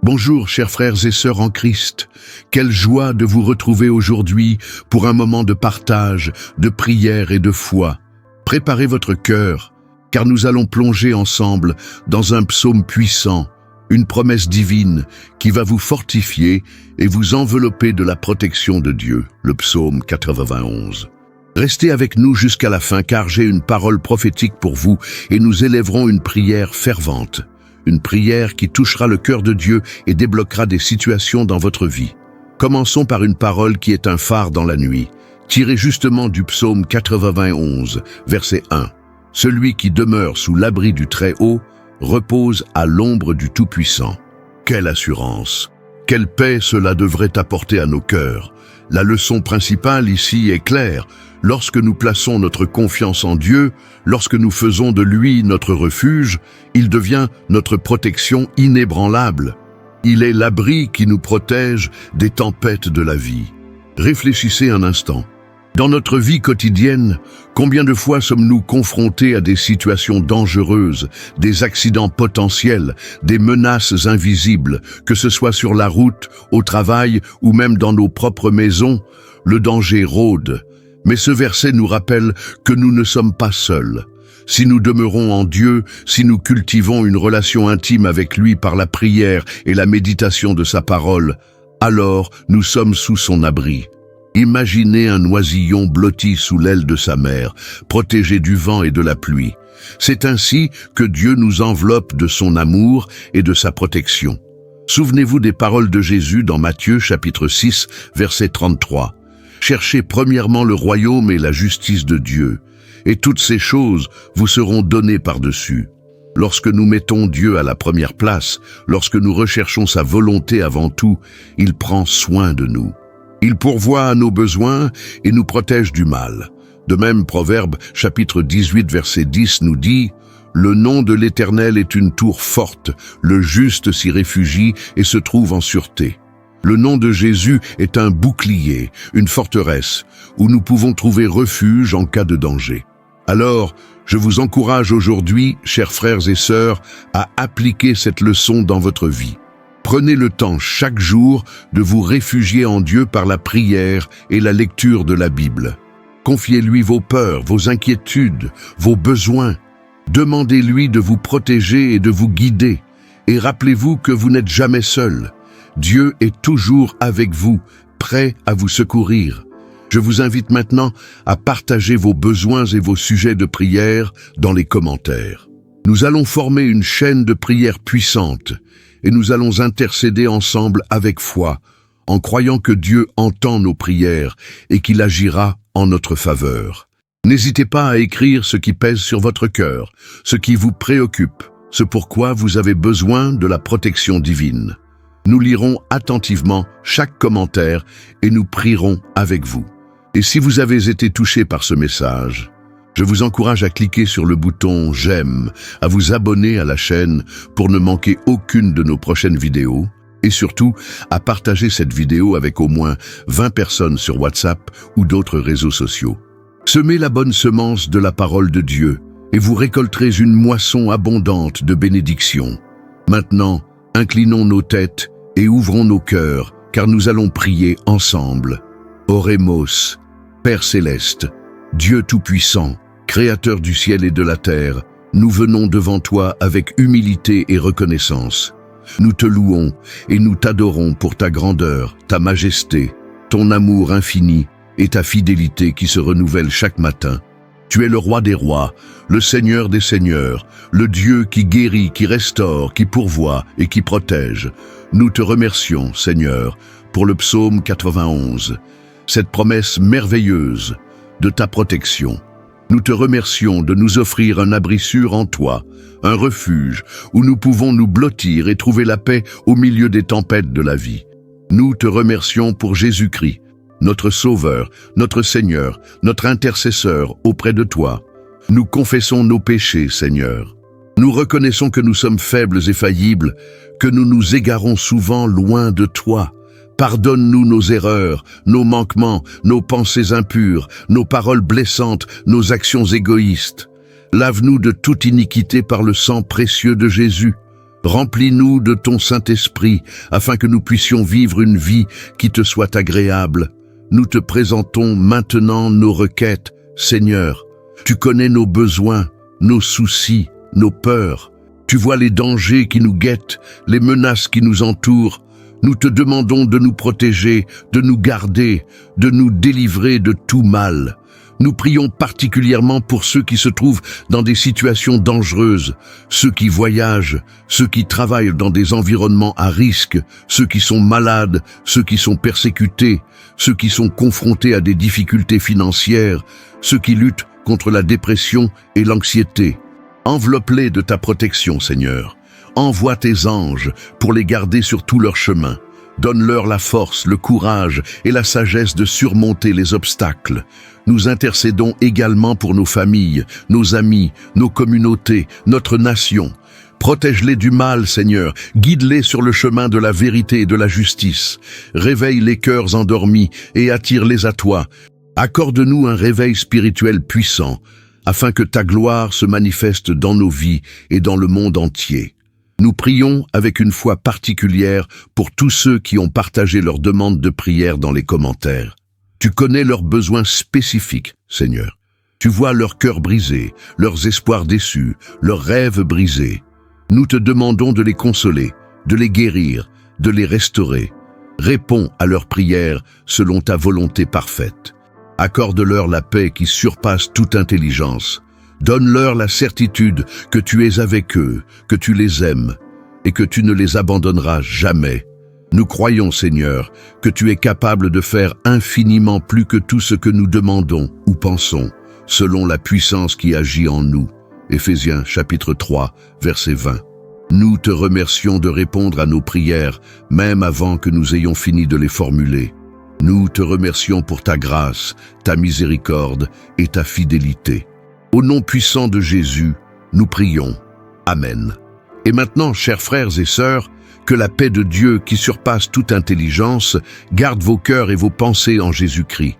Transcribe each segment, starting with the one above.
Bonjour chers frères et sœurs en Christ, quelle joie de vous retrouver aujourd'hui pour un moment de partage, de prière et de foi. Préparez votre cœur, car nous allons plonger ensemble dans un psaume puissant, une promesse divine qui va vous fortifier et vous envelopper de la protection de Dieu, le psaume 91. Restez avec nous jusqu'à la fin car j'ai une parole prophétique pour vous et nous élèverons une prière fervente. Une prière qui touchera le cœur de Dieu et débloquera des situations dans votre vie. Commençons par une parole qui est un phare dans la nuit, tirée justement du psaume 91, verset 1. « Celui qui demeure sous l'abri du Très-Haut repose à l'ombre du Tout-Puissant. » Quelle assurance! Quelle paix cela devrait apporter à nos cœurs! La leçon principale ici est claire. Lorsque nous plaçons notre confiance en Dieu, lorsque nous faisons de lui notre refuge, il devient notre protection inébranlable. Il est l'abri qui nous protège des tempêtes de la vie. Réfléchissez un instant. Dans notre vie quotidienne, combien de fois sommes-nous confrontés à des situations dangereuses, des accidents potentiels, des menaces invisibles, que ce soit sur la route, au travail ou même dans nos propres maisons? Le danger rôde. Mais ce verset nous rappelle que nous ne sommes pas seuls. Si nous demeurons en Dieu, si nous cultivons une relation intime avec lui par la prière et la méditation de sa parole, alors nous sommes sous son abri. Imaginez un oisillon blotti sous l'aile de sa mère, protégé du vent et de la pluie. C'est ainsi que Dieu nous enveloppe de son amour et de sa protection. Souvenez-vous des paroles de Jésus dans Matthieu chapitre 6, verset 33. « Cherchez premièrement le royaume et la justice de Dieu, et toutes ces choses vous seront données par-dessus. » Lorsque nous mettons Dieu à la première place, lorsque nous recherchons sa volonté avant tout, il prend soin de nous. Il pourvoit à nos besoins et nous protège du mal. De même, Proverbe chapitre 18, verset 10 nous dit « Le nom de l'Éternel est une tour forte, le juste s'y réfugie et se trouve en sûreté. » Le nom de Jésus est un bouclier, une forteresse, où nous pouvons trouver refuge en cas de danger. Alors, je vous encourage aujourd'hui, chers frères et sœurs, à appliquer cette leçon dans votre vie. Prenez le temps chaque jour de vous réfugier en Dieu par la prière et la lecture de la Bible. Confiez-lui vos peurs, vos inquiétudes, vos besoins. Demandez-lui de vous protéger et de vous guider. Et rappelez-vous que vous n'êtes jamais seul. Dieu est toujours avec vous, prêt à vous secourir. Je vous invite maintenant à partager vos besoins et vos sujets de prière dans les commentaires. Nous allons former une chaîne de prière puissante et nous allons intercéder ensemble avec foi, en croyant que Dieu entend nos prières et qu'il agira en notre faveur. N'hésitez pas à écrire ce qui pèse sur votre cœur, ce qui vous préoccupe, ce pourquoi vous avez besoin de la protection divine. Nous lirons attentivement chaque commentaire et nous prierons avec vous. Et si vous avez été touché par ce message, je vous encourage à cliquer sur le bouton « J'aime », à vous abonner à la chaîne pour ne manquer aucune de nos prochaines vidéos et surtout à partager cette vidéo avec au moins 20 personnes sur WhatsApp ou d'autres réseaux sociaux. Semez la bonne semence de la parole de Dieu et vous récolterez une moisson abondante de bénédictions. Maintenant, inclinons nos têtes et ouvrons nos cœurs, car nous allons prier ensemble. Orémos, Père céleste, Dieu tout-puissant, Créateur du ciel et de la terre, nous venons devant toi avec humilité et reconnaissance. Nous te louons et nous t'adorons pour ta grandeur, ta majesté, ton amour infini et ta fidélité qui se renouvelle chaque matin. Tu es le roi des rois, le Seigneur des seigneurs, le Dieu qui guérit, qui restaure, qui pourvoit et qui protège. Nous te remercions, Seigneur, pour le psaume 91, cette promesse merveilleuse de ta protection. Nous te remercions de nous offrir un abri sûr en toi, un refuge où nous pouvons nous blottir et trouver la paix au milieu des tempêtes de la vie. Nous te remercions pour Jésus-Christ, notre Sauveur, notre Seigneur, notre intercesseur auprès de toi. Nous confessons nos péchés, Seigneur. Nous reconnaissons que nous sommes faibles et faillibles, que nous nous égarons souvent loin de toi. Pardonne-nous nos erreurs, nos manquements, nos pensées impures, nos paroles blessantes, nos actions égoïstes. Lave-nous de toute iniquité par le sang précieux de Jésus. Remplis-nous de ton Saint-Esprit, afin que nous puissions vivre une vie qui te soit agréable. Nous te présentons maintenant nos requêtes, Seigneur. Tu connais nos besoins, nos soucis, nos peurs. Tu vois les dangers qui nous guettent, les menaces qui nous entourent. Nous te demandons de nous protéger, de nous garder, de nous délivrer de tout mal. Nous prions particulièrement pour ceux qui se trouvent dans des situations dangereuses, ceux qui voyagent, ceux qui travaillent dans des environnements à risque, ceux qui sont malades, ceux qui sont persécutés, ceux qui sont confrontés à des difficultés financières, ceux qui luttent contre la dépression et l'anxiété. Enveloppe-les de ta protection, Seigneur. Envoie tes anges pour les garder sur tout leur chemin. Donne-leur la force, le courage et la sagesse de surmonter les obstacles. Nous intercédons également pour nos familles, nos amis, nos communautés, notre nation. Protège-les du mal, Seigneur. Guide-les sur le chemin de la vérité et de la justice. Réveille les cœurs endormis et attire-les à toi. Accorde-nous un réveil spirituel puissant, afin que ta gloire se manifeste dans nos vies et dans le monde entier. Nous prions avec une foi particulière pour tous ceux qui ont partagé leurs demandes de prière dans les commentaires. Tu connais leurs besoins spécifiques, Seigneur. Tu vois leurs cœurs brisés, leurs espoirs déçus, leurs rêves brisés. Nous te demandons de les consoler, de les guérir, de les restaurer. Réponds à leurs prières selon ta volonté parfaite. Accorde-leur la paix qui surpasse toute intelligence. Donne-leur la certitude que tu es avec eux, que tu les aimes et que tu ne les abandonneras jamais. Nous croyons, Seigneur, que tu es capable de faire infiniment plus que tout ce que nous demandons ou pensons, selon la puissance qui agit en nous. Éphésiens chapitre 3, verset 20. Nous te remercions de répondre à nos prières, même avant que nous ayons fini de les formuler. Nous te remercions pour ta grâce, ta miséricorde et ta fidélité. Au nom puissant de Jésus, nous prions. Amen. Et maintenant, chers frères et sœurs, que la paix de Dieu qui surpasse toute intelligence garde vos cœurs et vos pensées en Jésus-Christ.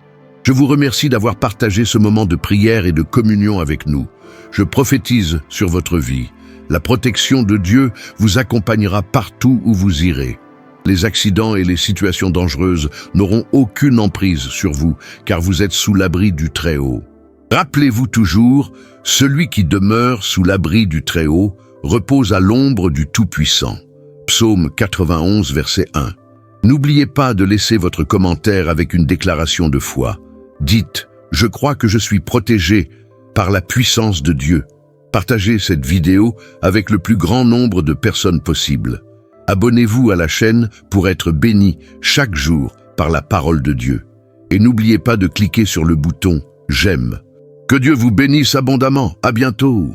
Je vous remercie d'avoir partagé ce moment de prière et de communion avec nous. Je prophétise sur votre vie. La protection de Dieu vous accompagnera partout où vous irez. Les accidents et les situations dangereuses n'auront aucune emprise sur vous, car vous êtes sous l'abri du Très-Haut. Rappelez-vous toujours, celui qui demeure sous l'abri du Très-Haut repose à l'ombre du Tout-Puissant. Psaume 91, verset 1. N'oubliez pas de laisser votre commentaire avec une déclaration de foi. Dites « Je crois que je suis protégé par la puissance de Dieu ». Partagez cette vidéo avec le plus grand nombre de personnes possible. Abonnez-vous à la chaîne pour être béni chaque jour par la parole de Dieu. Et n'oubliez pas de cliquer sur le bouton « J'aime ». Que Dieu vous bénisse abondamment. À bientôt.